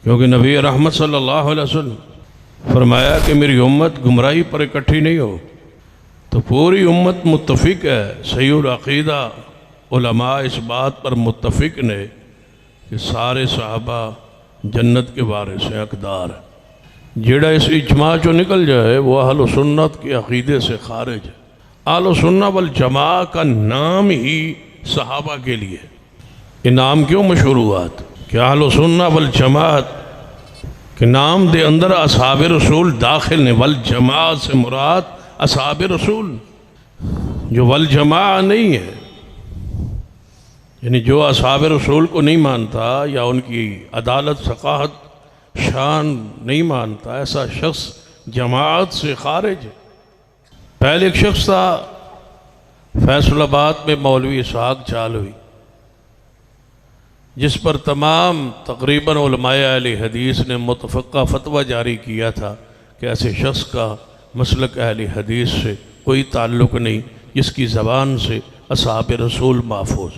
क्योंकि नबी रहमत सल्लल्लाहु अलैहि वसल्लम फरमाया कि मेरी उम्मत गुमराही पर इकट्ठी नहीं हो। तो पूरी उम्मत मुत्तफिक है, सहीउल अक़ीदा उलमा इस बात पर मुत्तफिक ने कि सारे सहाबा जन्नत के वारिस हैं, हकदार है। जेड़ा इस इज्मा चो निकल जाए वो अहल सुन्नत के अक़ीदे से खारिज है। अहल सुन्नत वल जमा का नाम ही सहाबा के लिए। ये नाम क्यों मशहूर हुआ कि अहल सुन्नत वल जमात के नाम दे अंदर असहाब रसूल दाखिल ने। वल जमात से मुराद असहाब रसूल, जो वल जमा नहीं है, यानी जो असहाब रसूल को नहीं मानता या उनकी अदालत सकाहत शान नहीं मानता, ऐसा शख्स जमात से खारिज है। पहले एक शख्स था फैसलाबाद में, मौलवी इसहाक चालवी, जिस पर तमाम तकरीबन उलमाए अहले हदीस ने मुतफ़क्का फतवा जारी किया था कि ऐसे शख्स का मसलक अहले हदीस से कोई ताल्लुक़ नहीं, जिसकी ज़बान से असहाब रसूल महफूज।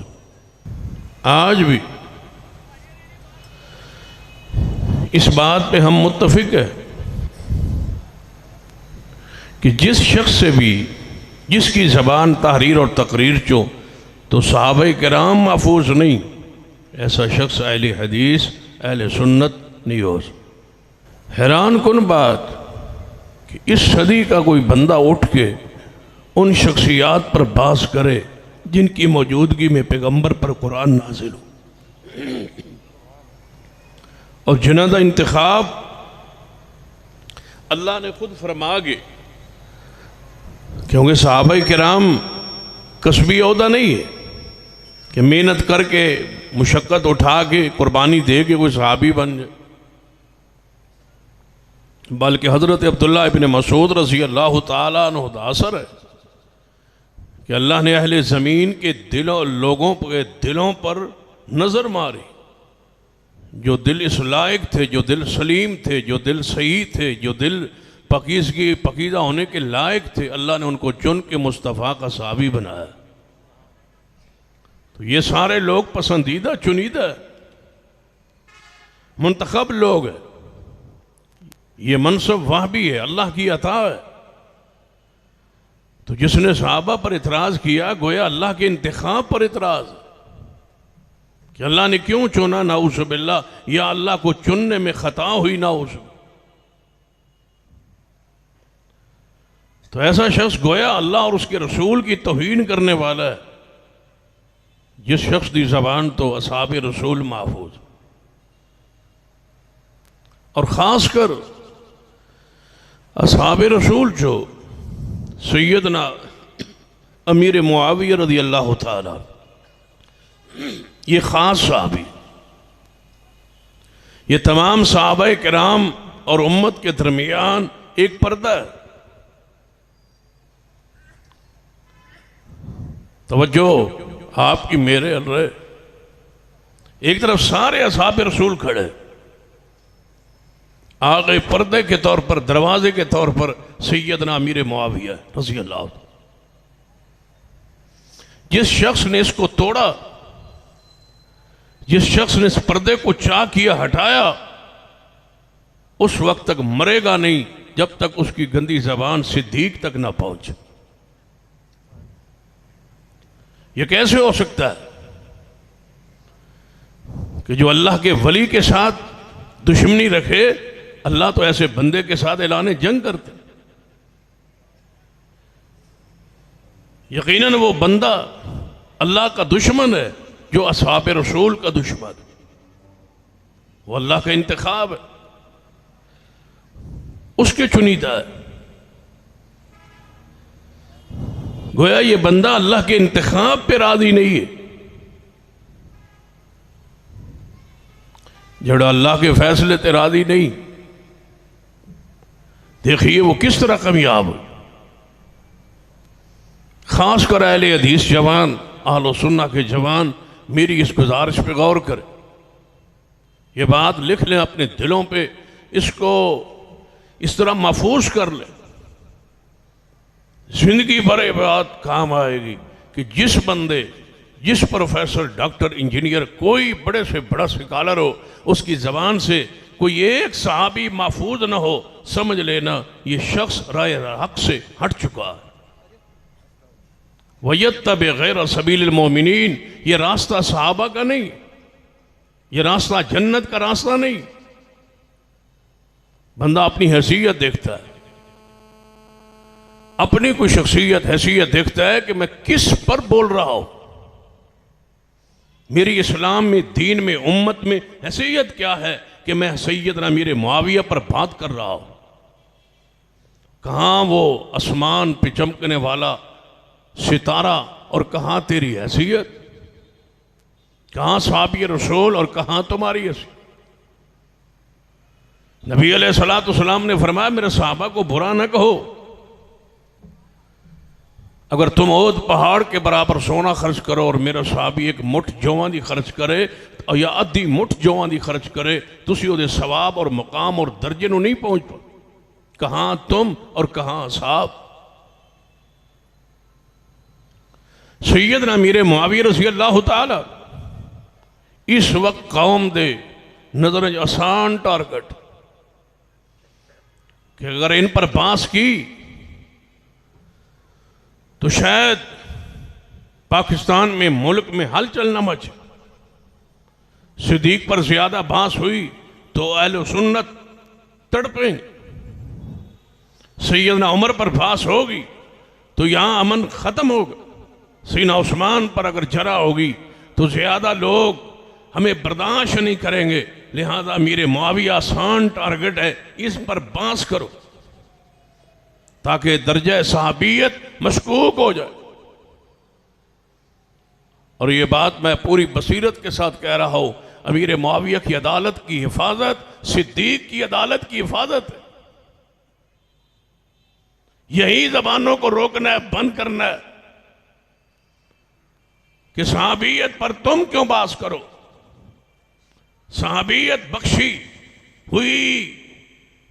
आज भी इस बात पे हम मुत्तफिक है कि जिस शख्स से भी जिसकी ज़बान तहरीर और तकरीर चो तो सहाबा किराम महफूज नहीं, ऐसा शख्स अहले हदीस अहले सुन्नत नहीं हो। हैरान कुन बात कि इस सदी का कोई बंदा उठ के उन शख्सियात पर बास करे जिनकी मौजूदगी में पैगंबर पर कुरान नाजिल हो और जिन्हां दा इंतखाब अल्लाह ने खुद फरमा गए। क्योंकि सहाबा किराम कसबी ओहदा नहीं है कि मेहनत करके मुशक्क़त उठा के कुर्बानी दे के कोई सहाबी बन जाए, बल्कि हज़रत अब्दुल्लाह इब्न मसूद रज़ी अल्लाह ताला अन्हु दा असर है कि अल्लाह ने अहले ज़मीन के लोगों के दिलों पर नज़र मारी। जो दिल इस लायक थे, जो दिल सलीम थे, जो दिल सही थे, जो दिल पकीज़ा होने के लायक थे, अल्लाह ने उनको चुन के मुस्तफ़ा का सहाबी बनाया। तो ये सारे लोग पसंदीदा चुनीदा मुंतखब लोग हैं। ये मनसब वह भी है, अल्लाह की अता है। तो जिसने सहाबा पर इतराज़ किया गोया अल्लाह के इंतखाब पर इतराज़ कि अल्लाह ने क्यों चुना, नाऊज़ु बिल्लाह, या अल्लाह को चुनने में खता हुई, नाऊज़ु। तो ऐसा शख्स गोया अल्लाह और उसके रसूल की तौहीन करने वाला है, जिस शख्स की ज़बान तो असहाब रसूल महफूज। और ख़ासकर असहाब रसूल जो सैयदना अमीर मुआविया रज़ी अल्लाह ताला, ये ख़ास सहाबी, ये तमाम सहाबाए किराम और उम्मत के दरमियान एक पर्दा है। तवज्जो आपकी मेरे रहे, एक तरफ सारे असहाब रसूल खड़े, आ गए पर्दे के तौर पर, दरवाजे के तौर पर सैयदना अमीर मुआविया रज़ी अल्लाह। जिस शख्स ने इसको तोड़ा, जिस शख्स ने इस पर्दे को चाह किया, हटाया, उस वक्त तक मरेगा नहीं जब तक उसकी गंदी जबान सिद्दीक तक ना पहुंचे। यह कैसे हो सकता है कि जो अल्लाह के वली के साथ दुश्मनी रखे, अल्लाह तो ऐसे बंदे के साथ ऐलान जंग करते। यकीनन वो बंदा अल्लाह का दुश्मन है जो असहाब रसूल का दुश्मन, वो अल्लाह का इंतखाब है, उसके चुनीदा है। गोया ये बंदा अल्लाह के इंतखाब पे राजी नहीं है। जड़ा अल्लाह के फैसले ते राजी नहीं, देखिए वो किस तरह कामयाब हो। खास कर अहले हदीस जवान, अहले सुन्ना के जवान मेरी इस गुजारिश पे गौर करें, ये बात लिख लें अपने दिलों पे, इसको इस तरह महफूज कर लें, जिंदगी भर ये बात काम आएगी कि जिस बंदे, जिस प्रोफेसर, डॉक्टर, इंजीनियर, कोई बड़े से बड़ा स्कॉलर हो, उसकी ज़बान से कोई एक सहाबी महफूज न हो, समझ लेना ये शख्स राय हक से हट चुका है। वयत्तबि गैर सबीलिल मोमिनीन, ये रास्ता सहाबा का नहीं, ये रास्ता जन्नत का रास्ता नहीं। बंदा अपनी हैसियत देखता है, अपनी कोई शख्सियत हैसियत देखता है कि मैं किस पर बोल रहा हूं, मेरी इस्लाम में, दीन में, उम्मत में हैसियत क्या है कि मैं सैयदना मेरे मुआविया पर बात कर रहा हूं। कहां वो आसमान पे चमकने वाला सितारा और कहां तेरी हैसियत, कहां सहाबी रसूल और कहां तुम्हारी हैसियत। नबी अलैहिस्सलाम ने फरमाया मेरे सहाबा को बुरा न कहो, अगर तुम ओद पहाड़ के बराबर सोना खर्च करो और मेरा सहाबी एक मुठ जौवां दी खर्च करे या अद्धी मुठ जौवां दी खर्च करे, तुसी ओदे सवाब और मुकाम और दर्जे नूं नहीं पहुंच पाओ। कहां तुम और कहां असहाब। सैयदना मीर मुआविया रज़ी अल्लाह तआला इस वक्त कौम दे नजर आसान टारगेट कि अगर इन पर बांस की तो शायद पाकिस्तान में, मुल्क में हलचल न मचे। सिद्दीक पर ज्यादा बांस हुई तो अहले सुन्नत तड़पेंगे, सैयदना उमर पर बांस होगी तो यहां अमन खत्म होगा, सीना उस्मान पर अगर जरा होगी तो ज्यादा लोग हमें बर्दाश्त नहीं करेंगे। लिहाजा मेरे मुआविया आसान टारगेट है, इस पर बांस करो ताकि दर्जा सहाबियत मशकूक हो जाए। और ये बात मैं पूरी बसीरत के साथ कह रहा हूं, अमीर मुआविया की अदालत की हिफाजत सिद्दीक की अदालत की हिफाजत है। यही जबानों को रोकना है, बंद करना है कि सहाबियत पर तुम क्यों बात करो। सहाबियत बख्शी हुई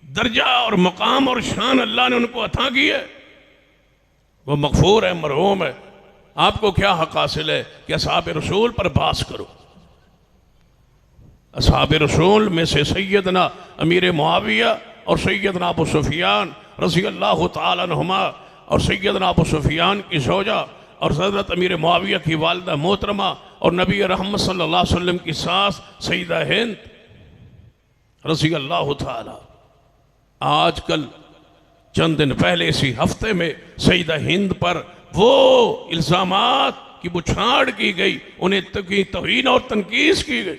दर्जा और मकाम और शान अल्लाह ने उनको अता की है, वो मगफूर है, मरहूम है। आपको क्या हक हासिल है कि असहाब रसूल पर बास करो। असहाब रसूल में से सैयदना अमीर मुआविया और सैयदना अबू सुफियान रज़ी अल्लाह तआला अन्हुमा और सैयदना अबू सुफियान की ज़ौजा और हज़रत अमीर मुआविया की वालिदा मोहतरमा और नबी रहमत सल्लल्लाहु अलैहि वसल्लम की सास सईदा हिंद रज़ी अल्लाह तआला। आजकल चंद दिन पहले इसी हफ्ते में सईदा हिंद पर वो इल्जामात की बुछाड़ की गई, उन्हें तौहीन और तनकीस की गई।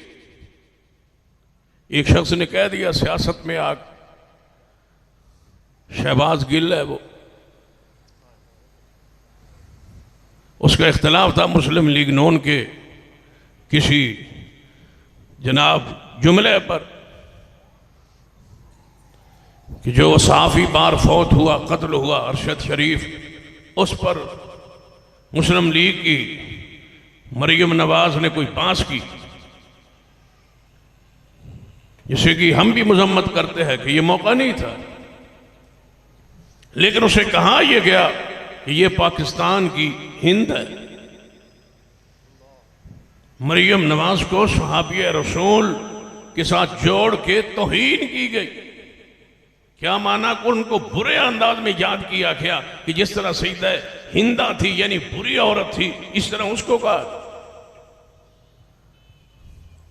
एक शख्स ने कह दिया सियासत में आग, शहबाज गिल है वो, उसका इख्तलाफ था मुस्लिम लीग नून के किसी जनाब जुमले पर कि जो सहाफ़ी बार फौत हुआ, कत्ल हुआ अरशद शरीफ, उस पर मुस्लिम लीग की मरियम नवाज ने कोई बांस की, जिसे कि हम भी मजम्मत करते हैं कि यह मौका नहीं था। लेकिन उसे कहा यह गया कि यह पाकिस्तान की हिंद है। मरियम नवाज को सहाबिया रसूल के साथ जोड़ के तौहीन की गई। क्या माना कि उनको बुरे अंदाज में याद किया गया कि जिस तरह सईदा हिंदा थी यानी बुरी औरत थी, इस तरह उसको कहा।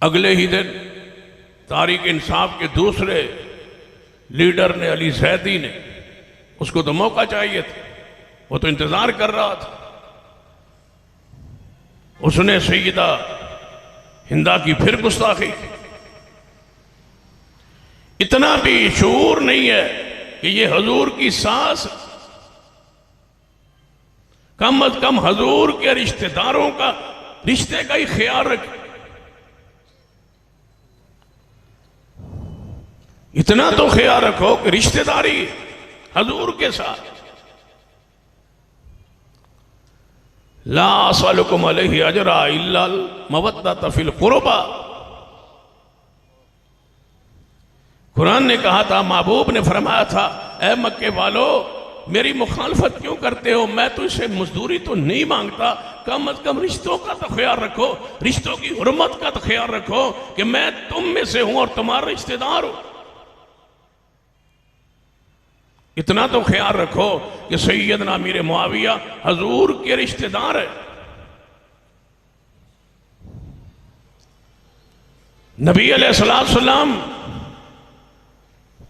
अगले ही दिन तारीक इंसाफ के दूसरे लीडर ने, अली जैदी ने, उसको तो मौका चाहिए था, वो तो इंतजार कर रहा था। उसने सईदा हिंदा की फिर गुस्ताखी। इतना भी शऊर नहीं है कि ये हजूर की सास, कम अज कम हजूर के रिश्तेदारों का रिश्ते का ही ख्याल रखे। इतना तो ख्याल रखो कि रिश्तेदारी हजूर के साथ। ला असअलुकुम अलैहि अजरा इल्लल मवद्दत फिल कुरबा। कुरान ने कहा था, महबूब ने फरमाया था, ऐ मक्के वालों मेरी मुखालफत क्यों करते हो, मैं तो इससे मजदूरी तो नहीं मांगता, कम अज कम रिश्तों का तो ख्याल रखो, रिश्तों की हुर्मत का तो ख्याल रखो कि मैं तुम में से हूं और तुम्हारा रिश्तेदार हो। इतना तो ख्याल रखो कि सैयदना अमीर मुआविया हजूर के रिश्तेदार है। नबी अलैहिस्सलाम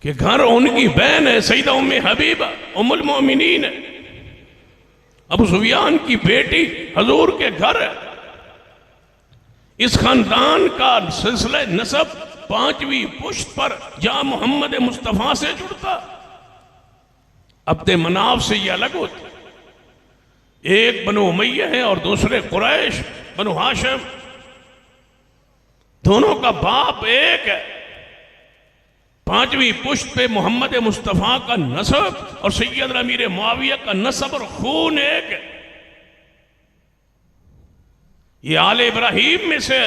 के घर उनकी बहन है सैयदा उम्मे हबीबा उम्मुल मोमिनीन है। अबू सुफियान की बेटी हजूर के घर है। इस खानदान का सिलसिला नसब 5वीं पुश्त पर जहां मोहम्मद मुस्तफ़ा से जुड़ता, अब्दे मनाफ से ये अलग होते। एक बनु उमय्या है और दूसरे कुरैश बनु हाशिम, दोनों का बाप एक है। 5वीं पुश्त पे मोहम्मद मुस्तफ़ा का नसब और सैयद अमीर मुआविया का नसब और खून एक है। ये आले इब्राहिम में से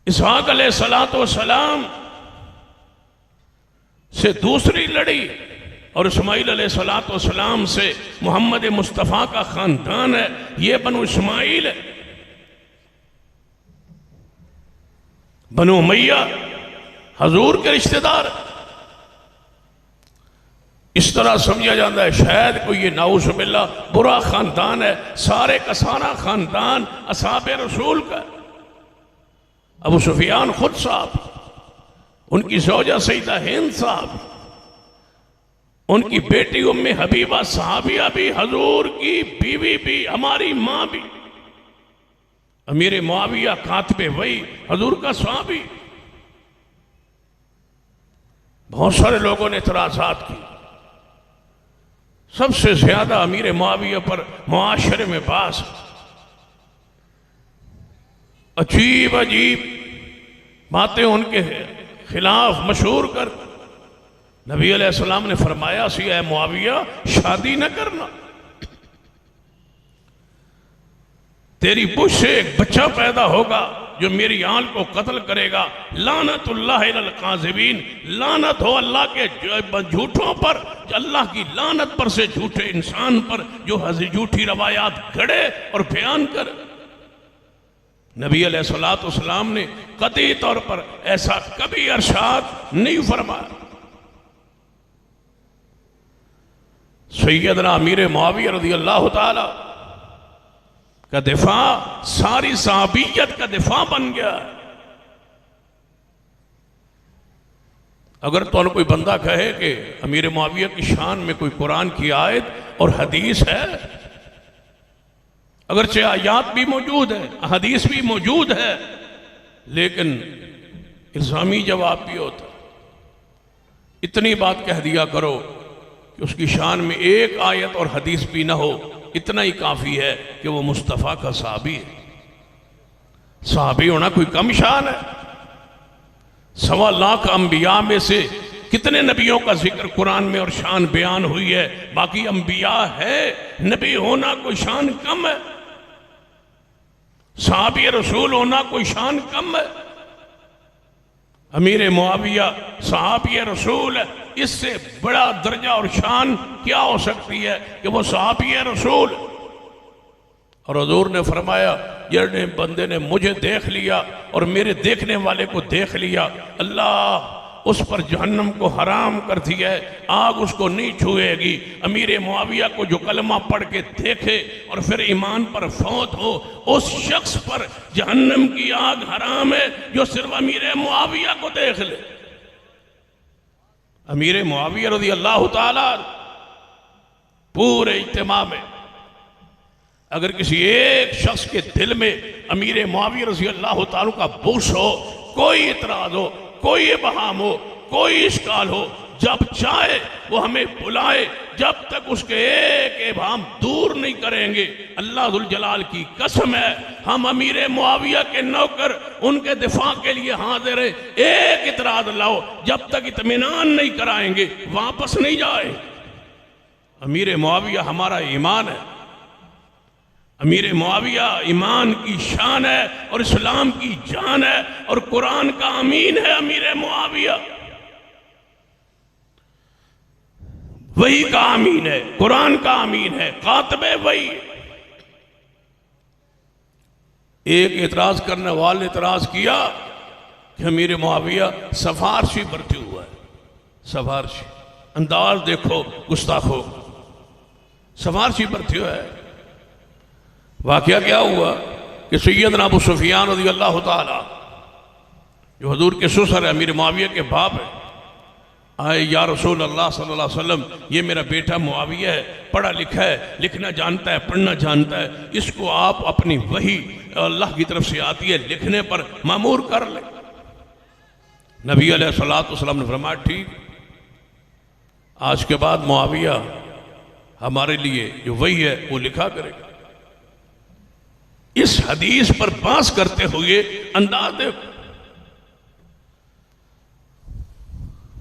इसहाक अलैहिस्सलाम से दूसरी लड़ी और इस्माइल अलैहिस्सलाम से मोहम्मद मुस्तफ़ा का खानदान है। ये बनु इस्माइल है। बनु उमय्या हजूर के रिश्तेदार। इस तरह समझा जाता है शायद कोई ये नाउज़ुबिल्लाह बुरा खानदान है। सारे का सारा खानदान असहाबे रसूल का। अबू सुफियान खुद साहब, उनकी ज़ौजा सैयदा हिंद साहब, उनकी बेटी उम्मे हबीबा सहाबिया भी, हजूर की बीवी भी, हमारी माँ भी, अमीर मुआविया कातिबे वही, हजूर का सहाबी। बहुत सारे लोगों ने इतराज़ात की। सबसे ज्यादा अमीर मुआविया पर मुआशरे में बास अजीब अजीब बातें उनके खिलाफ मशहूर कर नबी अलैहिस्सलाम ने फरमाया सी है मुआविया शादी न करना, तेरी पुश से एक बच्चा पैदा होगा जो मेरी आल को कत्ल करेगा। लानतुल्लाह अलल काज़िबीन, लानत हो अल्लाह के झूठों पर, अल्लाह की लानत पर से झूठे इंसान पर जो झूठी रवायात गढ़े और बयान कर। नबी अलैहिस्सलाम ने कतई तौर पर ऐसा कभी इरशाद नहीं फरमाया। सैयदना अमीर मुआविया रज़ियल्लाहु ताला का दिफा सारी सहाबियत का दिफा बन गया। अगर तो कोई बंदा कहे कि अमीर मुआविया की शान में कोई कुरान की आयत और हदीस है, अगरचे आयात भी मौजूद है, हदीस भी मौजूद है, लेकिन इल्जामी जवाब भी होता। इतनी बात कह दिया करो कि उसकी शान में एक आयत और हदीस भी ना हो, इतना ही काफी है कि वो मुस्तफ़ा का सहाबी है। सहाबी होना कोई कम शान है? 1.25 लाख अंबिया में से कितने नबियों का जिक्र कुरान में और शान बयान हुई है, बाकी अंबिया है, नबी होना कोई शान कम है? सहाबी रसूल होना कोई शान कम है? अमीर मुआविया सहाबी रसूल है, इससे बड़ा दर्जा और शान क्या हो सकती है कि वो सहाबी रसूल। और हुजूर ने फरमाया जिस बंदे ने मुझे देख लिया और मेरे देखने वाले को देख लिया, अल्लाह उस पर जहन्नम को हराम कर दिया है, आग उसको नहीं छुएगी। अमीर मुआविया को जो कलमा पढ़ के देखे और फिर ईमान पर फौत हो, उस शख्स पर जहन्नम की आग हराम है जो सिर्फ अमीर मुआविया को देख ले। अमीर मुआविया रज़ियल्लाहु ताला पूरे इज्तिमा में अगर किसी एक शख्स के दिल में अमीर मुआविया रज़ियल्लाहु ताला का बुग़्ज़ हो, कोई इतराज हो, कोई इबहाम हो, कोई इश्काल हो, जब चाहे वो हमें बुलाए, जब तक उसके एक इबहाम दूर नहीं करेंगे, अल्लाह जुल जलाल की कसम है, हम अमीर मुआविया के नौकर उनके दिफा के लिए हाजिर है। एक इतराज लाओ, जब तक इत्मीनान नहीं कराएंगे वापस नहीं जाए। अमीर मुआविया हमारा ईमान है, अमीर मुआविया ईमान की शान है और इस्लाम की जान है और कुरान का अमीन है। अमीर मुआविया वही का अमीन है, कुरान का अमीन है, कातबे वही। एक इतराज करने वाले इतराज किया कि अमीर मुआविया सफारशी बरती हुआ है। सफारशी अंदाज देखो गुस्ताखो, सफारशी पर थियो है। वाकया क्या हुआ कि सैयदना अबू सुफियान रज़ी अल्लाह ताला जो हजूर के ससुर है, अमीर मुआविया के बाप है, आए या रसूल अल्लाह सल्लल्लाहु अलैहि वसल्लम, ये मेरा बेटा मुआविया है, पढ़ा लिखा है, लिखना जानता है, पढ़ना जानता है, इसको आप अपनी वही अल्लाह की तरफ से आती है लिखने पर मामूर कर ले। नबी अलैहिस्सलातु वस्सलाम ने फरमाया ठीक, आज के बाद मुआविया हमारे लिए जो वही है वो लिखा करेगा। इस हदीस पर बात करते हुए अंदाज देखो,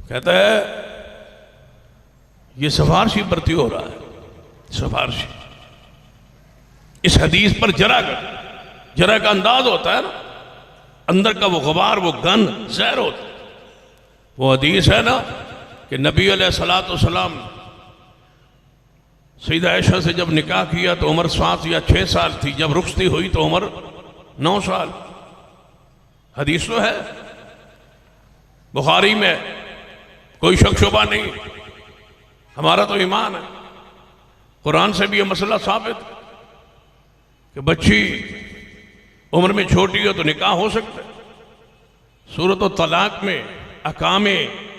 कहता है ये सफारशी भर्ती हो रहा है, सफारशी। इस हदीस पर जरा का अंदाज होता है ना, अंदर का वो गुबार, वो गंध, जहर होता है। वो हदीस है ना कि नबी अलैहिस्सलातु वस्सलाम सईदा आयशा से जब निकाह किया तो उम्र 7 या 6 साल थी, जब रुखसती हुई तो उम्र 9 साल। हदीस तो है बुखारी में, कोई शक शुबा नहीं, हमारा तो ईमान है। कुरान से भी यह मसला साबित कि बच्ची उम्र में छोटी हो तो निकाह हो सकता है। सूरत और तलाक में अहकाम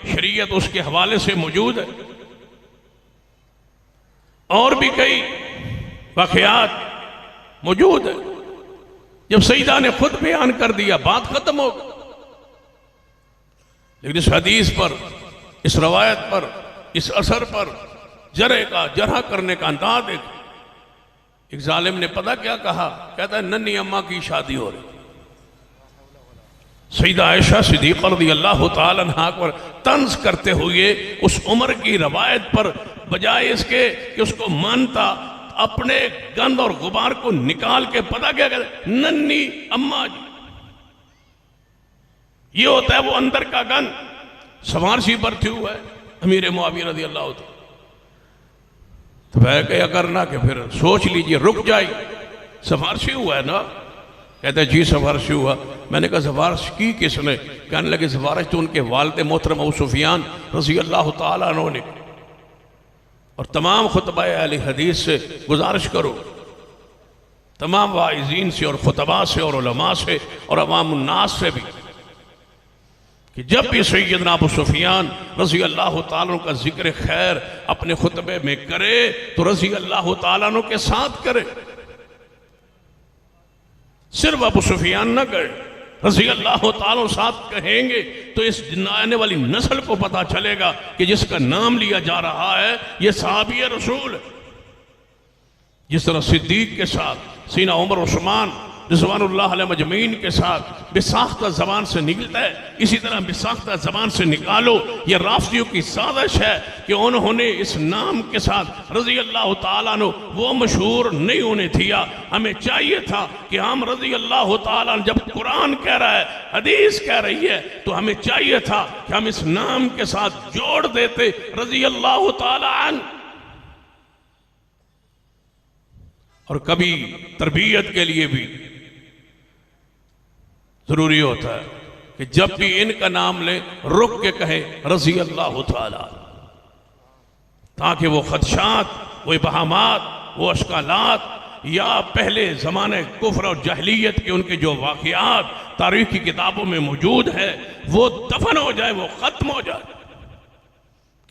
शरीयत उसके हवाले से मौजूद है। और भी कई वाक़यात मौजूद है। जब सईदा ने खुद बयान कर दिया बात खत्म हो गई। लेकिन इस हदीस पर, इस रवायत पर, इस असर पर जरह करने का अंदाज देखो। एक जालिम ने पता क्या कहा, कहता है नन्ही अम्मा की शादी हो रही। सईदा आयशा सिद्दीक़ा रज़ियल्लाहु ताला अन्हा पर तंज करते हुए उस उम्र की रवायत पर बजाय इसके कि उसको मानता, अपने गंद और गुबार को निकाल के पता क्या कहते, नन्ही अम्मा जी। ये होता है वो अंदर का गंद। सफारशी बरती हुआ है अमीर मुआविया रज़ी अल्लाह। तो वह क्या करना कि फिर सोच लीजिए, रुक जाइए, सफारशी हुआ है ना। कहते जी सफारशी हुआ। मैंने कहा सफारश की किसने? कहने लगे सफारश तो उनके वालिद मोहतरम अबू सुफियान रज़ी अल्लाह ताला अन्हु ने। और तमाम खुतबाए अहले हदीस से गुजारिश करो, तमाम वाइज़ीन से और खुतबा से और उलमा से और अवाम उन्नास से भी, कि जब भी सैयदना अबू सुफियान रज़ी अल्लाह ताला अन्हु का जिक्र खैर अपने खुतबे में करे तो रज़ी अल्लाह ताला अन्हु के साथ करे। सिर्फ अबू सुफियान न कहे, रज़ी अल्लाह ताला साथ कहेंगे तो इस आने वाली नस्ल को पता चलेगा कि जिसका नाम लिया जा रहा है ये सहाबी रसूल। जिस तरह सिद्दीक के साथ सीना उमर उस्मान रिज़वानुल्लाह अलैहि मजमईन के साथ बेसाख्ता जबान से निकलता है, इसी तरह बेसाख्ता जबान से निकालो। ये राफियों की साजिश है कि उन्होंने इस नाम के साथ रज़ी अल्लाह ताला अन्हु वो मशहूर नहीं होने दिया। हमें चाहिए था कि हम रज़ी अल्लाह ताला अन्हु, जब कुरान कह रहा है, हदीस कह रही है, तो हमें चाहिए था कि हम इस नाम के साथ जोड़ देते रज़ी अल्लाह ताला अन्हु। और कभी तरबियत के लिए भी जरूरी होता है कि जब भी इनका नाम ले रुक के कहे रज़ी अल्लाह ताला, ताकि वो खदशात, वो इबहामात, वो अश्कालात या पहले ज़माने कुफ्र और जहलियत के उनके जो वाक़यात तारीख़ की किताबों में मौजूद है वो दफन हो जाए, वो ख़त्म हो जाए।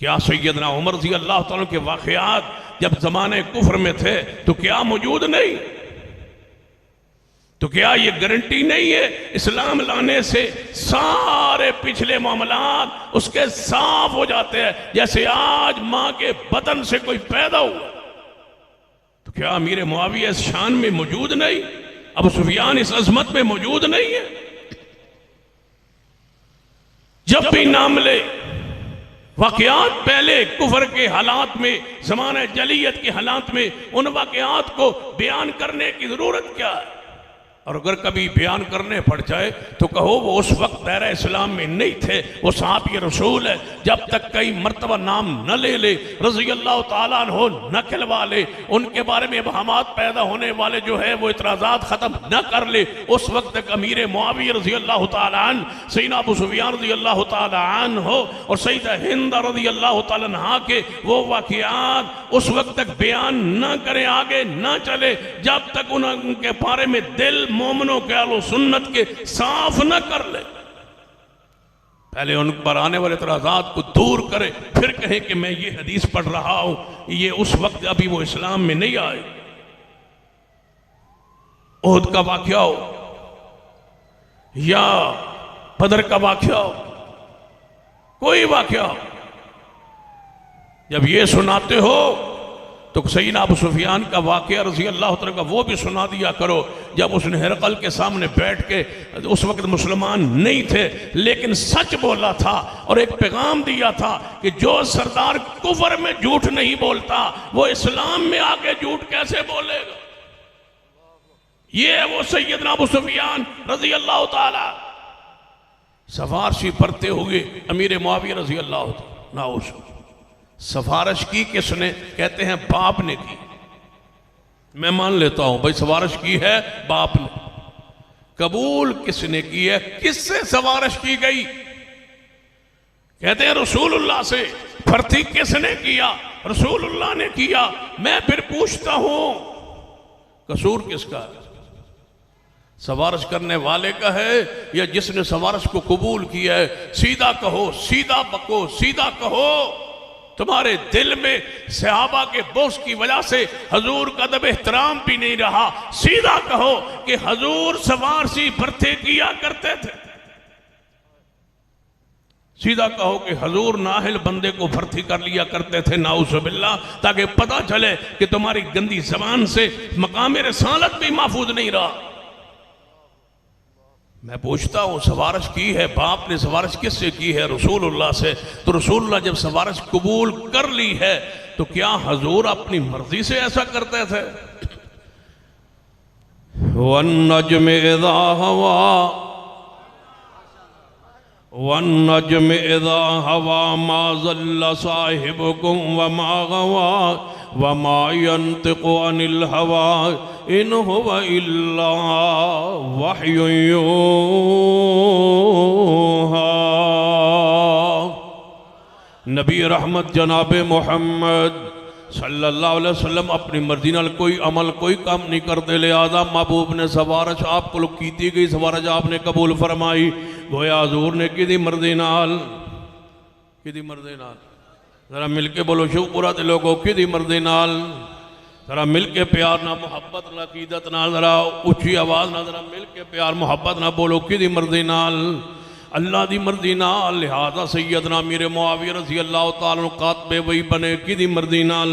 क्या सैयदना उमर रज़ी अल्लाह ताला के वाक़यात जब ज़माने कुफ्र में थे तो क्या मौजूद नहीं? तो क्या ये गारंटी नहीं है इस्लाम लाने से सारे पिछले मामलात उसके साफ हो जाते हैं? जैसे आज मां के बदन से कोई पैदा हुआ, तो क्या अमीर मुआविया इस शान में मौजूद नहीं? अबू सुफियान इस अजमत में मौजूद नहीं है? जब भी नाम ले वाक़यात पहले कुफर के हालात में, ज़माने जलीयत के हालात में, उन वाक़यात को बयान करने की ज़रूरत क्या है? और अगर कभी बयान करने पड़ जाए तो कहो वो उस वक्त दायरा इस्लाम में नहीं थे, वो साहबी रसूल है। जब तक कई मरतबा नाम न ले ले, रज़ी अल्लाह ताला अन्हो न खिलवा ले, उनके बारे में बहमात पैदा होने वाले जो है वो इतराज़ात ख़त्म न कर ले, उस वक्त तक अमीर मुआविया रज़ी अल्लाह ताला अन्हु, सैयदना अबू सुफियान रज़ी अल्लाह ताला अन्हु और सैयदा हिंद रज़ी अल्लाह ताला अन्हा के वो वाक़ियात उस वक्त तक बयान न करें, आगे न चले जब तक उनके बारे में दिल मोमनों के आलो सुन्नत के साफ न कर ले। पहले उन पर आने वाले इतराज़ात को दूर करे, फिर कहे कि मैं ये हदीस पढ़ रहा हूं, ये उस वक्त अभी वो इस्लाम में नहीं आए। ओहद का वाक़या हो या बदर का वाक़या हो, कोई वाक़या हो, जब ये सुनाते हो तो सैयदना अबू सुफियान का वाक़या रज़ी अल्लाह तआला का वो भी सुना दिया करो, जब उसने हिरकल के सामने बैठ के, उस वक्त मुसलमान नहीं थे लेकिन सच बोला था और एक पैगाम दिया था कि जो सरदार कुफर में झूठ नहीं बोलता वो इस्लाम में आके झूठ कैसे बोलेगा। ये है वो सैयदना अबू सुफियान रज़ी अल्लाह तआला। सफारशी पढ़ते हुए अमीर मुआविया रज़ी अल्लाह तआला, सफारिश की किसने? कहते हैं बाप ने की। मैं मान लेता हूं भाई सफारिश की है बाप ने, कबूल किसने की है? किससे सफारिश की गई? कहते हैं रसूलुल्लाह से। भर्ती किसने किया? रसूलुल्लाह ने किया। मैं फिर पूछता हूं कसूर किसका है? सफारिश करने वाले का है या जिसने सफारिश को कबूल किया है? सीधा कहो, सीधा बको, सीधा कहो। तुम्हारे दिल में सहाबा के बोझ की वजह से हजूर का अदब एहतराम भी नहीं रहा। सीधा कहो कि हजूर सवारसी भर्ती किया करते थे। सीधा कहो कि हजूर नाहिल बंदे को भर्ती कर लिया करते थे, नाउज़ुबिल्लाह, ताकि पता चले कि तुम्हारी गंदी जबान से मकाम रिसालत भी महफूज नहीं रहा। मैं पूछता हूं सफारिश की है बाप ने, सफारिश किससे की है? रसूलुल्लाह से। तो रसूलुल्लाह जब सफारिश कबूल कर ली है तो क्या हजूर अपनी मर्जी से ऐसा करते थे? वन्नज्म इज़ा हवा, वन्नज्म इज़ा हवा मा ज़ल्ला साहिबुकुम व मा गवा व मा यंतिक़ु अनिल हवा इन हुवा इल्ला वह्युन यूहा। नबी रहमत जनाब मोहम्मद सल्लल्लाहु अलैहि वसल्लम अपनी मर्जी नाल कोई अमल कोई काम नहीं करते, लिहाजा महबूब ने सफारिश आप को की गई, सफारिश आपने कबूल फरमाई। गोया हजूर ने किदी मर्जी नाल, किदी मर्जी नाल, जरा मिलके बोलो शुक्र ते लोगों, किदी मर्जी नाल, जरा मिलके प्यार ना मुहब्बत ना अकीदत ना, जरा उच्ची आवाज ना, जरा मिलके प्यार मुहब्बत ना बोलो किदी मर्जी नाल, अल्लाह दी मर्जी नाल। लिहाजा सैयदना अमीर मुआविया रज़ी अल्लाह तआला अन्हु कातबे वही बने किदी मर्जी नाल,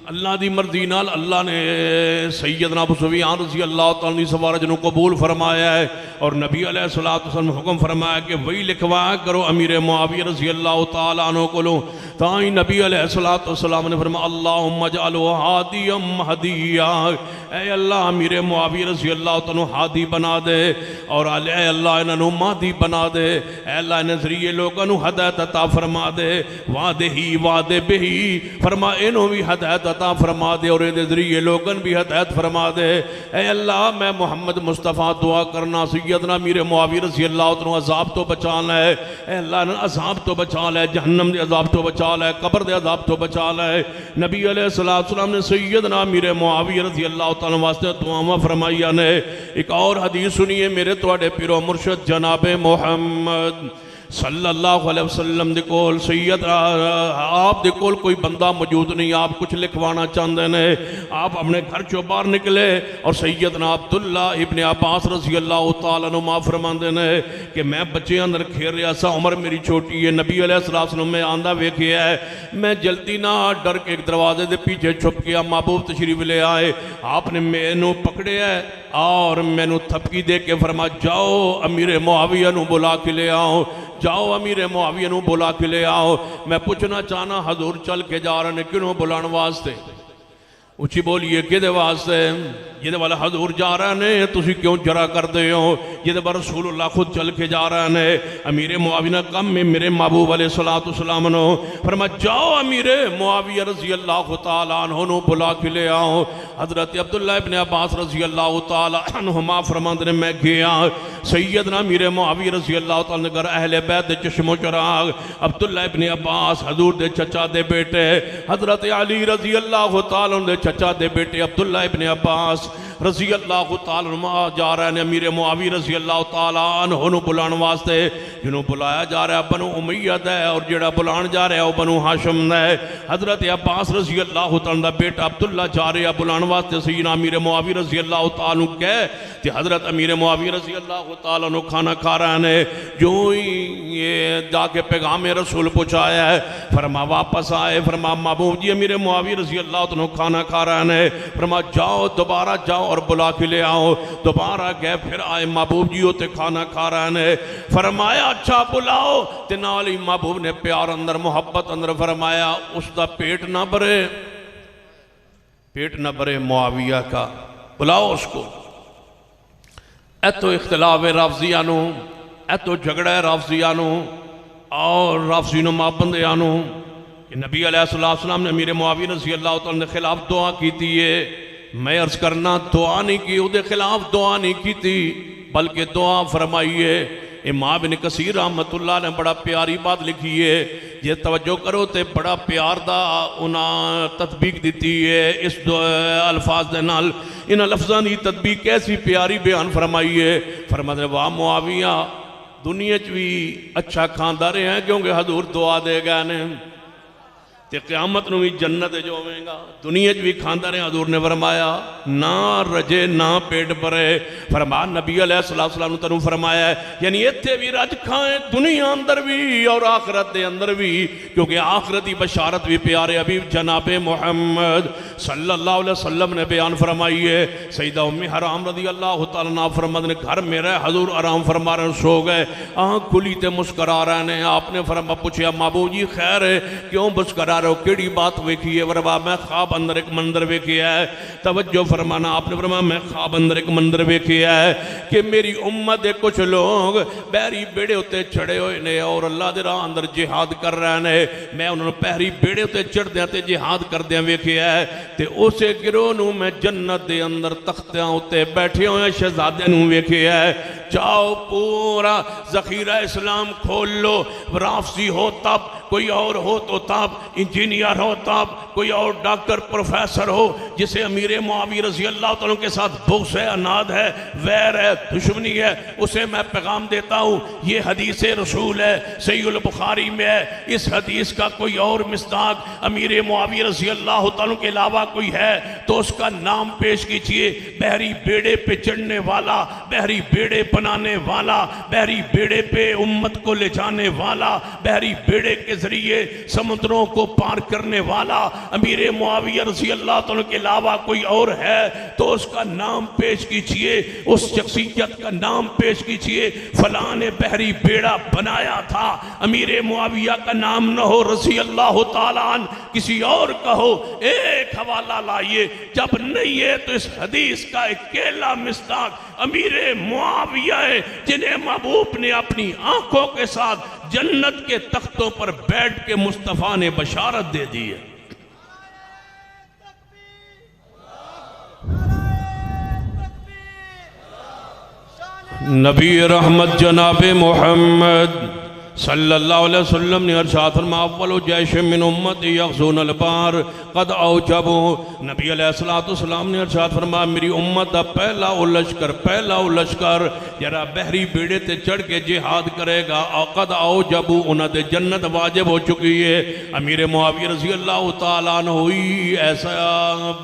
अल्लाह दी मर्जी नाल। अल्लाह ने सैयदना अबू सुफियान रज़ी अल्लाह तआला दी सफारिश नूं कबूल फरमाया है और नबी अलैहिस्सलातु वस्सलाम ने हुक्म फरमाया कि वही लिखवाया करो अमीर मुआविया रज़ी अल्लाह तआला अन्हु कोलों। तां ही नबी अलैहिस्सलातु वस्सलाम ने फरमाया अल्लाहुम्मा जअलहु हादियम महदिया, ऐ अल्लाह अमीर मुआविया रज़ी अल्लाह तआला अन्हु हादी बना दे और ऐ अल्लाह इन्हां नूं महदी बना दे, ऐ अल्लाह इन्हां ज़रिए लोकां नूं हिदायत अता फरमा दे। वादे ही वादे बिही, फरमा इन्हों भी हिदायत अता फरमा दे और ये जरिए लोगन भी हिदायत फरमा दे। ऐ अल्लाह मैं मोहम्मद मुस्तफ़ा दुआ करना सैयदना अमीर मुआविया रज़ी अल्लाह तआला अजाब तो बचाना है, ऐ अल्लाह अजाब तो बचा लै, जहन्नम के अजाब तो बचा लै, कब्र के अजाब तो बचा लै। नबी अलैहिस्सलाम ने सैयदना अमीर मुआविया रज़ी अल्लाह तआला वास्ते दुआवां फरमाइया ने। एक और हदीस सुनिए मेरे तुहाडे पीरो मुर्शद जनाब मोहम्मद सल्लल्लाहु अलैहि वसल्लम दे कोल सैयद आप दे कोल कोई बंदा मौजूद नहीं, आप कुछ लिखवाना चाहते हैं। आप अपने घर चो बाहर निकले और सैयदना अब्दुल्ला इब्ने अब्बास रज़ी अल्लाह तआला अन्हु मां फरमांदे ने कि मैं बच्चे अंदर खेल रहा सा, उम्र मेरी छोटी है, नबी अलैहिस्सलाम मैं आंदा वेखिया है, मैं जल्दी ना डर के एक दरवाजे के पीछे छुप गया। महबूब तशरीफ ले आए, आपने मैनू पकड़िया और मैनू थपकी दे के फरमा जाओ अमीर मुआविया नू बुला के ले आओ, जाओ अमीर मुआविया नू बुला के ले आओ। मैं पूछना चाहना हजूर चल के जा रहे हैं क्यों बुलाने वास्ते? उची बोलिए कि वास्ते जिदे वाले हजूर जा रहे ने तुसी क्यों जरा करते हो, जिदे पर रसूलुल्लाह खुद चल के जा रहे ने। अमीर मुआविया कम में मेरे महबूब अलैहिस्सलातु वस्सलाम नो फरमा जाओ अमीर मुआविया रजी अल्लाह तआला अन्हु नु बुला के ले आओ। हजरत अब्दुल्लाह इब्न अब्बास रजी अल्लाह तआला अन्हुमा फरमाते ने मैं गया सैयदना अमीर मुआविया रजी अल्लाह तआला ने घर अहले बैत दे चश्मो चराग अब्दुल्लाह इब्न अब्बास हजूर दे चचा दे बेटे हजरत अली रजी अल्लाह तआला दे चचा दे बेटे अब्दुल्लाह इब्न अब्बास रजी अल्लाह तआला जा रहे हैं अमीर मुआविया रजी अल्लाह तआला अन्हु बुलाने वास्ते। जिन्हों बुलाया जा रहा है बनु उमैयद है और जेड़ा बुलान जा रहा है वह बनु हाशिम है। हजरत अब्बास रजी अल्लाह तआला बेटा अब्दुल्ला जा रहा है बुलाने वास्ते सैयदना अमीर मुआविया रजी अल्लाह तआला कह ते हजरत अमीर मुआविया रजी अल्लाह तआला नो खाना खा रहे हैं। जो ही ये जाके पैगाम रसूल पहुँचाया है फरमा वापस आए फरमा महबूब जी अमीर मुआविया रजी अल्लाह तआला खाना खा रहे हैं। फरमा जाओ दोबारा जाओ और बुला के ले आओ। दोबारा गए फिर आए महबूब जी होते खाना खा रहे हैं। फरमाया अच्छा बुलाओ ते नाल ही महबूब ने प्यार अंदर मुहब्बत अंदर फरमाया उसका पेट ना भरे मुआविया का बुलाओ उसको। ए तो इख्तिलाफ है राफजिया नु, ए तो झगड़ा है राफजिया नु और राफजी नुमा बंदियां नु कि नबी अलैहिस्सलाम ने अमीर मुआविया रज़ी अल्लाह तआला के खिलाफ दुआ की थी। मैं अर्ज करना दुआ नहीं की उसके खिलाफ दुआ नहीं की थी बल्कि दुआ फरमाई है। इमाम बिन कसीर रहमतुल्लाह ने बड़ा प्यारी बात लिखी है जे तवज्जो करो तो बड़ा प्यार दा उन्हें तदबीक दी है इस अल्फाज दे नाल। इन लफ्ज़ों की तदबीक कैसी प्यारी बयान फरमाई है। फरमाते वाह मुआविया दुनिया च भी अच्छा खांदा रहे हैं क्योंकि हजूर दुआ दे गए ने ते क़यामत नूं भी जन्नत जोवेगा। दुनिया च भी खांदा रहे हजूर ने फरमाया ना रजे ना पेट भरे। फरमा नबी अलैहिस्सलाम ने तैनूं फरमाया यानी इत्थे भी रज खाए दुनिया अंदर भी और आखरत के अंदर भी क्योंकि आखरत की बशारत भी प्यारे अभी जनाबे मुहम्मद सल्लल्लाहु अलैहि वसल्लम ने बयान फरमाई है। सईदा उम्मे हराम रज़ी अल्लाह तआला अन्हा फरमाते ने घर मेरा हजूर आराम फरमा रहे सो गए आँख खुली ते मुस्करा रहे हैं। आपने फरमा पूछा महबूब जी खैर है क्यों मुस्करा रहे हो केड़ी बात वेखी है। फरमा मैं ख्वाब अंदर एक मंदिर वेखिया है। तवज्जो फरमाना आपने फरमा मैं ख्वाब अंदर एक मंदिर वेखिया है कि मेरी उम्मत के कुछ लोग बहरी बेड़े उत्ते चढ़े हुए ने और अल्लाह दे राह अंदर जिहाद कर रहे हैं। मैं उन्होंने बहरी बेड़े उत्ते चढ़द्या ते जिहाद करद्या वेखिया है ते उसे गिरोह नूं मैं जन्नत दे अंदर तख्तियां उत्ते बैठे हुए शहजादियां नूं वेखिया है। जाओ पूरा जखीरा इस्लाम खोल लो। राफसी हो तब कोई और हो तो तब इंजीनियर हो तब कोई और डॉक्टर प्रोफेसर हो जिसे अमीर मुआविया रज़ी अल्लाह तआला के साथ बुग़्ज़ है अनाद है वैर है दुश्मनी है उसे मैं पैगाम देता हूँ ये हदीस रसूल है सहीहुल बुखारी में है। इस हदीस का कोई और मिस्दाक अमीर मुआविया रज़ी अल्लाह तआला के अलावा कोई है तो उसका नाम पेश कीजिए। बहरी बेड़े पे चढ़ने वाला, बहरी बेड़े बनाने वाला, बहरी बेड़े पे उम्मत को ले जाने वाला, बहरी बेड़े के जरिए समुद्रों को पार करने वाला अमीर मुआविया रज़ी अल्लाह तआला के अलावा कोई और है तो उसका नाम पेश कीजिए। उस शख्सियत का नाम पेश कीजिए। फलां ने बहरी बेड़ा बनाया था अमीर मुआविया का नाम न हो रज़ी अल्लाह तआला अन्हु किसी और का हो। एक हवाला लाइए जब नहीं है तो इस हदीस का अकेला मिस्दाक अमीर मुआविया है जिन्हें महबूब ने अपनी आंखों के साथ जन्नत के तख्तों पर बैठ के मुस्तफ़ा ने बशारत दे दी है। नबी रहमत जनाबे मुहम्मद सल्लल्लाहु अलैहि वसल्लम ने इरशाद फरमाया अव्वलु जैश मिन उम्मती यग़ज़ूनल बार क़द औजबू। नबी अलैहिस्सलातु वस्सलाम ने इरशाद फरमाया मेरी उम्मत दा पहला लश्कर जरा बहरी बेड़े ते चढ़ के जिहाद करेगा क़द औजबू उन्हां दे जन्नत वाजिब हो चुकी है। अमीर मुआविया रज़ी अल्लाह तआला अन्हु ही ऐसा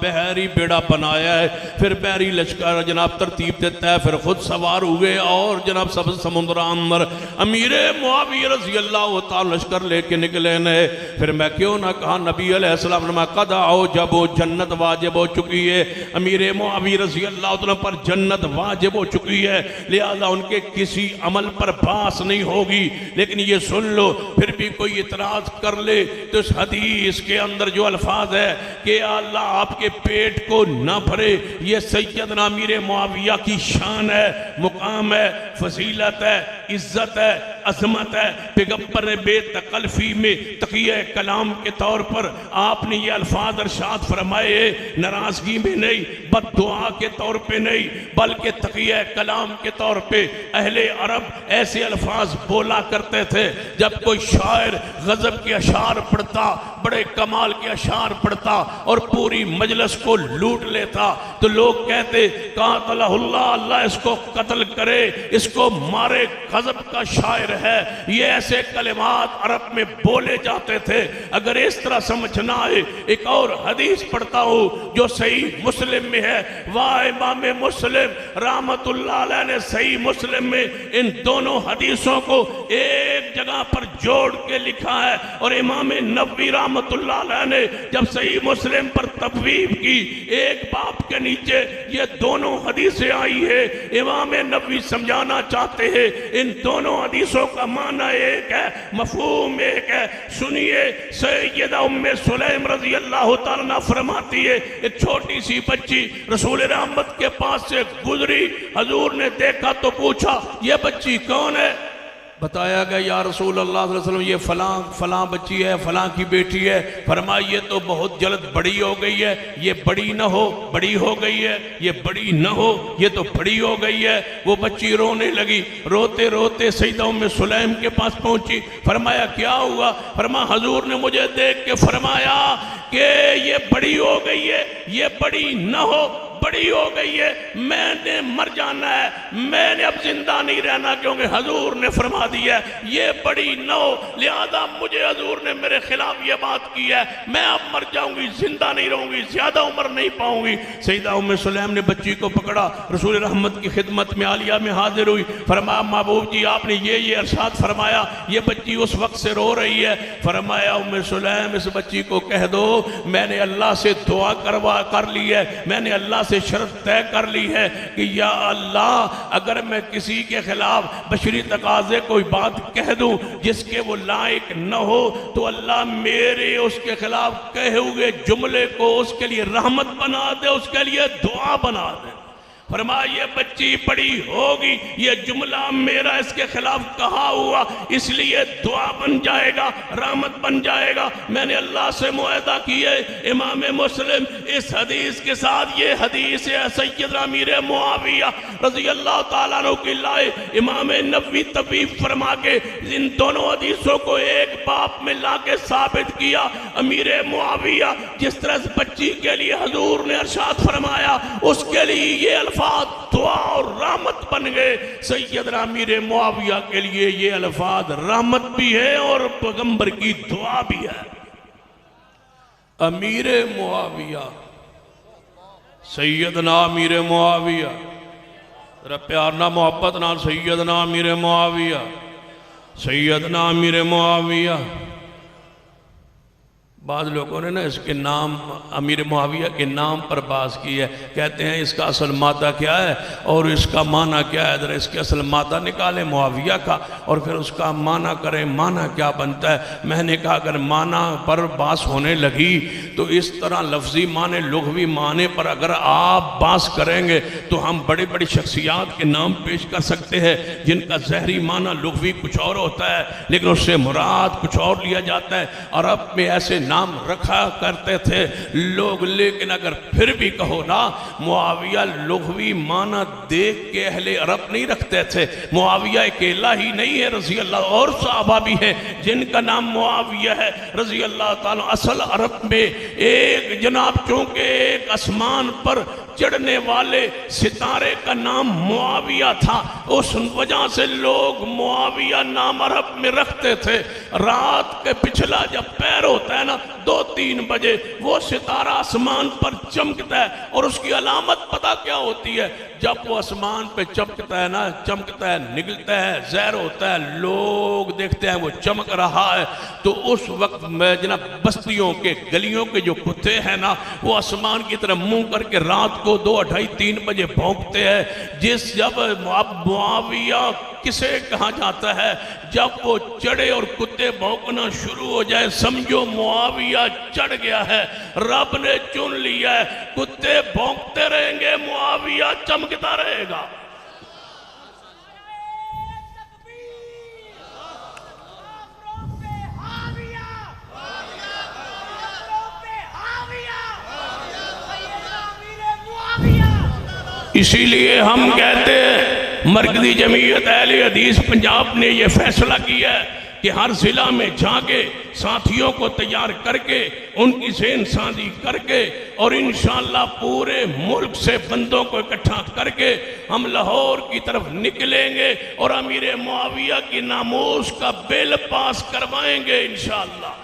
बहरी बेड़ा बनाया है फिर बहरी लश्कर जनाब तरतीब देता है फिर खुद सवार हुए और जनाब सब समुद्र अंदर अमीर मुआविया मुआविया रज़ी अल्लाह तआला लश्कर लेके निकले ने। फिर मैं क्यों ना कहा नबी अलैहिस्सलाम ने कद आओ जब वो जन्नत वाजिब हो चुकी है, अमीर मुआविया रज़ी अल्लाह तआला पर जन्नत वाजिब हो चुकी है, लिहाजा उनके किसी अमल पर बास नहीं होगी। लेकिन ये सुन लो, फिर भी कोई इतराज कर ले तो इस हदीस के अंदर जो अल्फाज है कि अल्लाह आपके पेट को ना भरे, ये सैयदना अमीर मुआविया की शान है, मुकाम है, फजीलत है, इज्जत है, अजमत है। पैगंबर ने बेतकल्फी में तकिया कलाम के तौर पर आपने ये अल्फाज अरशाद फरमाए, नाराजगी में नहीं, बद्दुआ के तौर पे नहीं, बल्कि तकिया कलाम के तौर पे। अहले अरब ऐसे अल्फाज बोला करते थे, जब कोई शायर गजब के अशार पढ़ता, बड़े कमाल के अशार पढ़ता और पूरी मजलिस को लूट लेता, तो लोग कहते कातलहुल्लाह, अल्लाह इसको कत्ल करे, इसको मारे, गजब का शायर है। ये ऐसे कलिमात अरब में बोले जाते थे। अगर इस तरह समझना है, एक और हदीस पढ़ता हूँ जो सही मुस्लिम में है। वाह इमाम मुस्लिम रहमतुल्लाह अलैह ने सही मुस्लिम में इन दोनों हदीसों को एक जगह पर जोड़ के लिखा है। और इमाम नबवी रहमतुल्लाह अलैह ने जब सही मुस्लिम पर तबवीब की, एक बाप के नीचे ये दोनों हदीसें आई है। इमाम नबवी समझाना चाहते हैं, इन दोनों हदीसों का माना एक है, मफहूम एक है। सुनिए, सैयदा उम्मे सुलैम रज़ी अल्लाह तआला अन्हा फरमाती है, एक छोटी सी बच्ची रसूल रहमत के पास से गुजरी, हजूर ने देखा तो पूछा ये बच्ची कौन है? बताया गया या रसूल अल्लाह सल्लल्लाहु अलैहि वसल्लम ये फलां फलां बच्ची है, फलां की बेटी है। फरमाया ये तो बहुत जल्द बड़ी हो गई है, ये बड़ी न हो बड़ी हो गई है, ये बड़ी न हो ये तो बड़ी हो गई है। वो बच्ची रोने लगी, रोते रोते सैयदा उम्मे सुलैम के पास पहुंची। फरमाया क्या हुआ? फरमाया हजूर ने मुझे देख के फरमाया कि ये बड़ी हो गई है, ये बड़ी न हो बड़ी हो गई है, मैंने मर जाना है, मैंने अब जिंदा नहीं रहना, क्योंकि हजूर ने फरमा दिया ये बड़ी न हो, लिहाजा मुझे हजूर ने मेरे खिलाफ ये बात की है, मैं अब मर जाऊंगी, जिंदा नहीं रहूंगी, ज्यादा उम्र नहीं पाऊंगी। सैयदा उम्मे सुलैम ने बच्ची को पकड़ा, रसूल रहमत की खिदमत में आलिया में हाजिर हुई। फरमाया महबूब जी आपने ये अरशाद फरमाया, ये बच्ची उस वक्त से रो रही है। फरमाया उम्मे सुलैम इस बच्ची को कह दो मैंने अल्लाह से दुआ कर ली है, मैंने अल्लाह से शर्त तय कर ली है कि या अल्लाह अगर मैं किसी के खिलाफ बशरी तकाजे कोई बात कह दूं जिसके वो लायक न हो, तो अल्लाह मेरे उसके खिलाफ कहे हुए जुमले को उसके लिए रहमत बना दे, उसके लिए दुआ बना दे। फरमाया ये बच्ची बड़ी होगी, ये जुमला मेरा इसके खिलाफ कहा हुआ, इसलिए दुआ बन जाएगा, रहमत बन जाएगा। मैंने अल्लाह से मुआहदा किए। इमाम मुस्लिम इस हदीस के साथ ये हदीस है सैयदना अमीर मुआविया रज़ी अल्लाह तआला अन्हु की लाए। इमाम नबवी तबीब फरमा के इन दोनों हदीसों को एक बाप में ला के साबित किया। अमीर मुआविया जिस तरह इस बच्ची के लिए हजूर ने अरशाद फरमाया, उसके लिए ये दुआ और रहमत बन गए। सैयदना अमीर मुआविया के लिए ये अल्फाज रहमत भी है और पैगंबर की दुआ भी है। अमीर मुआविया, सैयदना अमीर मुआविया, जरा प्यार ना मोहब्बत ना सैयदना अमीर मुआविया, सैयदना अमीर मुआविया। बाद लोगों ने ना इसके नाम अमीर मुआविया के नाम पर बात की है, कहते हैं इसका असल मादा क्या है और इसका माना क्या है। जरा इसके असल मादा निकालें मुआविया का और फिर उसका माना करें, माना क्या बनता है। मैंने कहा अगर माना पर बात होने लगी तो इस तरह लफ्जी माने लुग़वी माने पर अगर आप बात करेंगे तो हम बड़ी बड़ी शख्सियात के नाम पेश कर सकते हैं जिनका जहरी माना लुग़वी कुछ और होता है, लेकिन उससे मुराद कुछ और लिया जाता है। अरब में ऐसे नाम रखा करते थे लोग, लेकिन अगर फिर भी कहो ना मुआविया लुग़वी माना देख के अहले अरब नहीं रखते थे। मुआविया अकेला ही नहीं है रज़ी अल्लाह, और सहाबा भी हैं जिनका नाम मुआविया है रज़ी अल्लाह ताला। असल अरब में एक जनाब चूंकि एक आसमान पर चढ़ने वाले सितारे का नाम मुआविया था, उस वजह से लोग मुआविया नाम अरब में रखते थे। रात के पिछला जब पैर होता है ना 2-3 बजे वो सितारा आसमान पर चमकता है और उसकी अलामत पता क्या होती है? जब वो आसमान पे चमकता है ना, चमकता है, निकलता है, ज़हर होता है, लोग देखते हैं वो चमक रहा है, तो उस वक्त में जनाब बस्तियों के गलियों के जो कुत्ते हैं ना वो आसमान की तरफ मुंह करके रात को 2, 2:30, 3 बजे भौंकते हैं। जब मुआविया किसे कहा जाता है, जब वो चढ़े और कुत्ते भौंकना शुरू हो जाए समझो मुआविया चढ़ गया है, रब ने चुन लिया है। कुत्ते भौंकते रहेंगे, मुआविया चमकता रहेगा। इसीलिए हम कहते हैं मरकजी जमीयत अहले हदीस पंजाब ने यह फैसला किया है कि हर जिला में जाके साथियों को तैयार करके उनकी सेन साजी करके और इंशाअल्लाह पूरे मुल्क से बंदों को इकट्ठा करके हम लाहौर की तरफ निकलेंगे और अमीर मुआविया की नामूस का बिल पास करवाएंगे इंशाअल्लाह,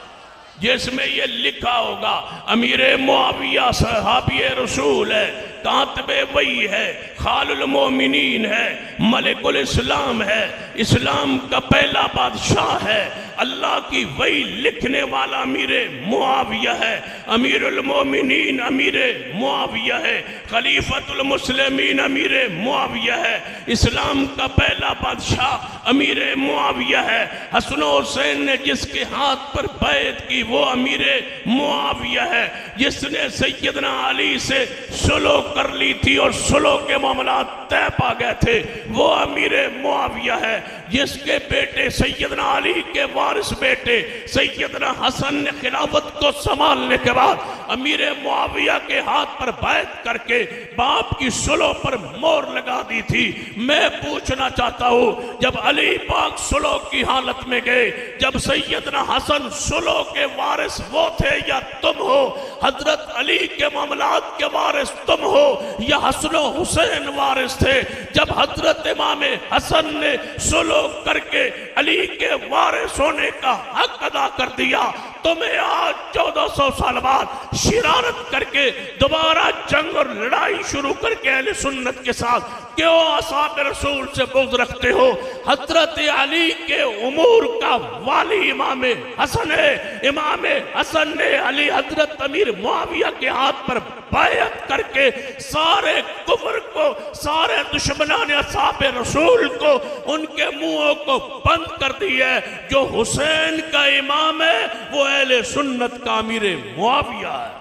जिसमें ये लिखा होगा अमीर मुआविया सहाबी रसूल है, कातबे वही है, खालुल मोमिनीन है, मलिकुल इस्लाम है, इस्लाम का पहला बादशाह है, अल्लाह की वही लिखने वाला अमीर मुआविया है, अमीरुल मोमिनीन अमीर मुआविया है, खलीफतुल मुस्लिमीन अमीर मुआविया है, इस्लाम का पहला बादशाह अमीर मुआविया है। हसन हुसैन ने जिसके हाथ पर बैत की वो अमीर मुआविया है, जिसने सैयदना अली से सुलह कर ली थी और सुलह के मामला तय पा गए थे वो अमीर मुआविया है, जिसके बेटे सैयदना अली के वारिस बेटे सैयदना हसन ने खिलाफत को संभालने के बाद अमीर मुआविया के हाथ पर बैत करके बाप की सुलह पर मोहर लगा दी थी। मैं पूछना चाहता हूँ, जब अली पाक सुलह की हालत में गए, जब सैयदना हसन सुलह के वारिस वो थे या तुम हो, हजरत अली के मामलात के वारिस तुम हो या हसन हुसैन वारिस थे, जब हजरत इमाम हसन ने सुलह करके अली के वारिस होने का हक अदा कर दिया, तुम्हें आज 1400 साल बाद शरारत करके दोबारा जंग और लड़ाई शुरू करके अहले सुन्नत के साथ क्यों असहाब रसूल से बुग़्ज़ रखते हो? हजरत अली के उमूर का वाली इमाम हसन है, इमाम हसन ने अली हजरत अमीर मुआविया के हाथ पर बैअत करके सारे कुफ्र को, सारे दुश्मनान असहाब रसूल को, उनके मुंहों को बंद कर दिया है। जो हुसैन का इमाम है वो अहले सुन्नत का अमीर मुआविया है।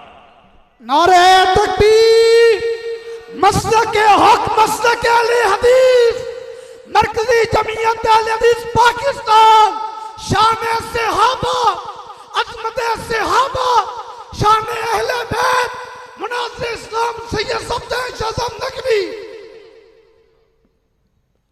नारे तकबीर, मसलक हक, मसलक अहले हदीस, मरकजी जमीयत अहले हदीस पाकिस्तान, शान सहाबा, अज़मत सहाबा, शान अहले बैत, मुनाज़िर इस्लाम सैयद सफदर शाह नकवी।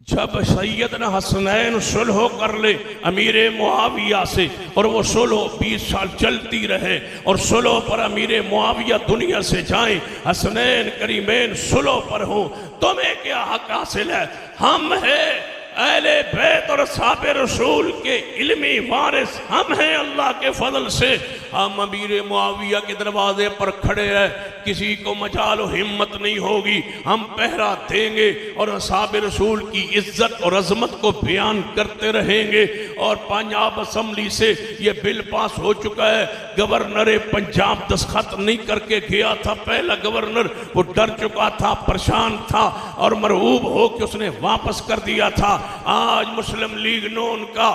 जब सैयदना हसनैन सुलह कर ले अमीर मुआविया से और वो सुलह 20 साल चलती रहे और सुलह पर अमीर मुआविया दुनिया से जाए, हसनैन करीमैन सुलह पर हो, तुम्हें क्या हक हासिल है? हम हैं अहले बैत और असहाब रसूल के इल्मी वारिस, हम हैं अल्लाह के फजल से। हम अमीर मुआविया के दरवाजे पर खड़े हैं, किसी को मजाल और हिम्मत नहीं होगी, हम पहरा देंगे और असहाब रसूल की इज्जत और अजमत को बयान करते रहेंगे। और पंजाब असम्बली से ये बिल पास हो चुका है, गवर्नर पंजाब दस्तखत नहीं करके गया था, पहला गवर्नर वो डर चुका था, परेशान था और मरऊब हो के उसने वापस कर दिया था। आज मुस्लिम लीग नून का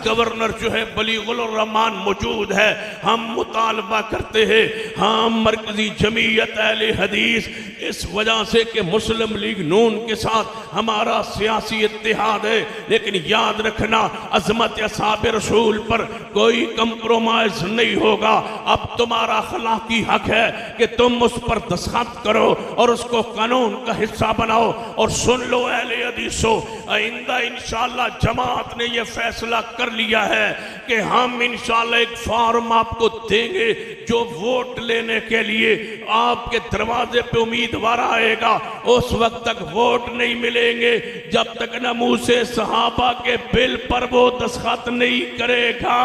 गवर्नर जो है बलीगुल रहमान मौजूद है, हम मुतालबा करते हैं, हम मरकजी जमीयत अहले हदीस इस वजह से कि मुस्लिम लीग नून के साथ हमारा सियासी इत्तेहाद है, लेकिन याद रखना अजमत असहाब रसूल पर कोई कंप्रोमाइज नहीं होगा। अब तुम्हारा अखलाकी हक है कि तुम उस पर दस्तखत करो और उसको कानून का हिस्सा बनाओ। और सुन लो अहले हदीसो, आइंदा इंशाअल्लाह जमात ने यह फैसला कर लिया है कि हम इंशाअल्लाह एक फॉर्म आपको देंगे जो वोट लेने के लिए आपके दरवाजे पे उम्मीदवार आएगा। उस वक्त तक वोट नहीं मिलेंगे जब तक न मुंह से सहाबा के बिल पर वो दस्तखत नहीं करेगा।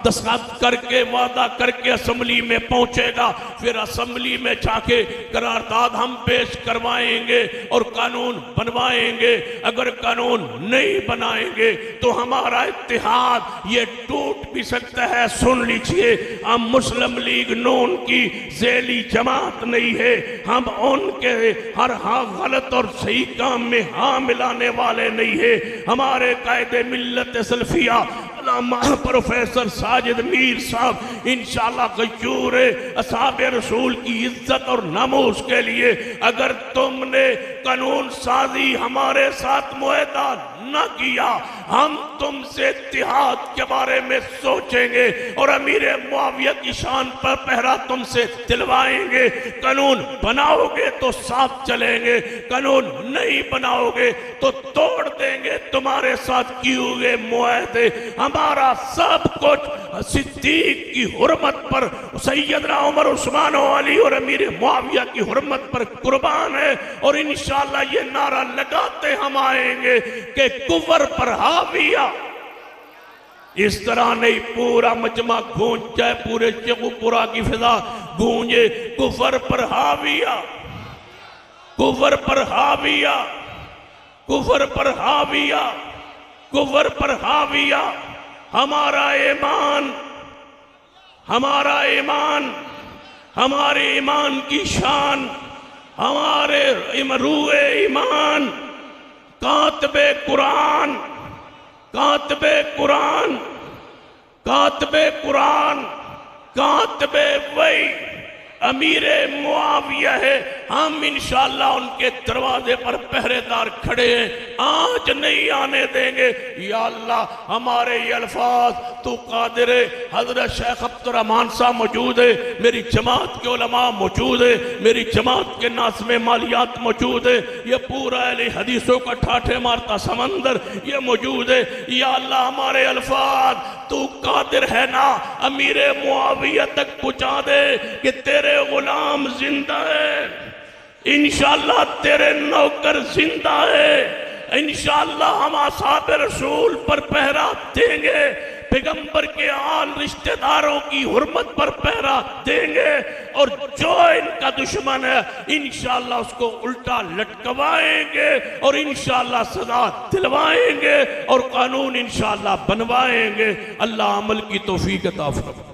दस्तखत करके वादा करके असेंबली में पहुंचेगा, फिर असेंबली में जाके करारदाद हम पेश करवाएंगे और कानून बनवाएंगे। अगर कानून नहीं बनाएंगे तो हमारा इत्तेहाद ये टूट भी सकता है। सुन लीजिए, हम मुस्लिम लीग नून की ज़ेली जमात नहीं है। हम उनके हर हाँ गलत और सही काम में हाँ मिलाने वाले नहीं है। हमारे कायदे मिल्लत सल्फिया प्रोफेसर साजिद मीर साहब इंशाअल्लाह गयूर असहाबे रसूल की इज्जत और नामूस के लिए अगर तुमने कानून साजी हमारे साथ मुआहदा न किया, हम तुमसे इत्तेहाद के बारे में सोचेंगे और अमीर मुआविया की शान पर पहरा तुमसे दिलवाएंगे। कानून बनाओगे तो साथ चलेंगे, कानून नहीं बनाओगे तो तोड़ देंगे तुम्हारे साथ किए हुए मुआहदे। हमारा सब कुछ सिद्दीक की हुर्मत पर, सैयदना उमर उस्मान अली और अमीर मुआविया की हुर्मत पर कुर्बान है। और इंशाअल्लाह ये नारा लगाते हम आएंगे कि कुफर पर हाविया। इस तरह नहीं पूरा मजमा गूंज जाए, पूरे शेखुपुरा की फिजा गूंजे कुफर पर हाविया, कुफर पर हाविया, कुफर पर हाविया, कुफर पर हाविया। हमारा ईमान, हमारा ईमान, हमारे ईमान की शान, हमारे रूए ईमान, कातबे कुरान, कातबे कुरान, कातबे कुरान, कातबे वही अमीरे मुआविया है। हम इंशाअल्लाह उनके दरवाजे पर पहरेदार खड़े हैं, आज नहीं आने देंगे। या अल्लाह हमारे ये अल्फाज तू कादिर है। हजरत शेख अब्दुर्रहमान साहब मौजूद है, मेरी जमात के उलमा मौजूद है, मेरी जमात के नाज़िम मालियात मौजूद है, ये पूरा अहले हदीसों का ठाठे मारता समंदर ये मौजूद है। या अल्लाह हमारे अल्फाज तू कादिर है ना, अमीरे मुआविया तक पहुंचा दे कि तेरे गुलाम जिंदा है, इंशाअल्लाह तेरे नौकर जिंदा है, इंशाअल्लाह हम असहाबे रसूल पर पहरा देंगे, पैगंबर के आल रिश्तेदारों की हुर्मत पर पहरा देंगे। और जो इनका दुश्मन है इंशाअल्लाह उसको उल्टा लटकवाएंगे और इंशाअल्लाह सजा दिलवाएंगे और कानून इंशाअल्लाह बनवाएंगे। अल्लाह अमल की तौफीक अता फरमाए।